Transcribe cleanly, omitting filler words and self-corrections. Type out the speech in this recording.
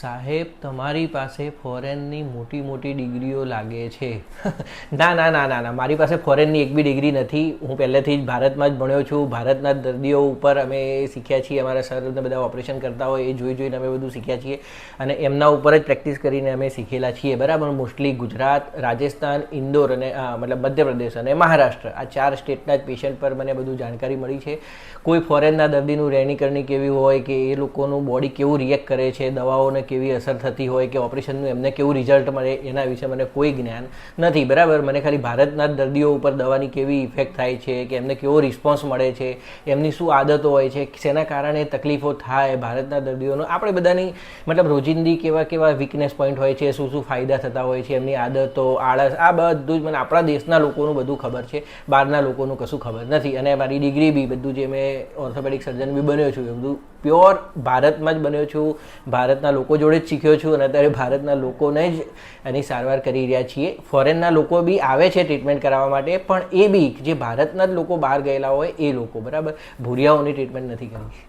સાહેબ, તમારી પાસે ફોરેનની મોટી મોટી ડિગ્રીઓ લાગે છે. ના ના ના ના ના, મારી પાસે ફોરેનની એક બી ડિગ્રી નથી. હું પહેલેથી જ ભારતમાં જ ભણ્યો છું. ભારતના દર્દીઓ ઉપર અમે શીખ્યા છીએ. અમારા સર બધા ઓપરેશન કરતા હોય એ જોઈને અમે બધું શીખ્યા છીએ અને એમના ઉપર જ પ્રેક્ટિસ કરીને અમે શીખેલા છીએ. બરાબર. મોસ્ટલી ગુજરાત, રાજસ્થાન, ઇન્દોર અને મતલબ મધ્યપ્રદેશ અને મહારાષ્ટ્ર, આ 4 સ્ટેટના જ પેશન્ટ પર મને બધું જાણકારી મળી છે. કોઈ ફોરેનના દર્દીનું રહેણીકરણી કેવી હોય, કે એ લોકોનું બોડી કેવું રિએક્ટ કરે છે, દવાઓને કેવી અસર થતી હોય, કે ઓપરેશનનું એમને કેવું રિઝલ્ટ મળે, એના વિશે મને કોઈ જ્ઞાન નથી. બરાબર. મને ખાલી ભારતના જ દર્દીઓ ઉપર દવાની કેવી ઇફેક્ટ થાય છે, કે એમને કેવો રિસ્પોન્સ મળે છે, એમની શું આદતો હોય છે, શેના કારણે તકલીફો થાય ભારતના દર્દીઓનો, આપણે બધાની મતલબ રોજિંદી કેવા કેવા વીકનેસ પોઈન્ટ હોય છે, શું શું ફાયદા થતા હોય છે, એમની આદતો, આળસ, આ બધું જ મને આપણા દેશના લોકોનું બધું ખબર છે. બહારના લોકોનું કશું ખબર નથી. અને મારી ડિગ્રી બી બધું જે મેં ઓર્થોપેડિક સર્જન બી બન્યો છું એ બધું પ્યોર ભારતમાં જ બન્યો છું. ભારતના લોકો જોડે જ શીખ્યો છું અને અત્યારે ભારતના લોકોને જ એની સારવાર કરી રહ્યા છીએ. ફોરેનના લોકો બી આવે છે ટ્રીટમેન્ટ કરાવવા માટે, પણ એ બી જે ભારતના જ લોકો બહાર ગયેલા હોય એ લોકો. બરાબર. ભૂરિયાઓની ટ્રીટમેન્ટ નથી કરી.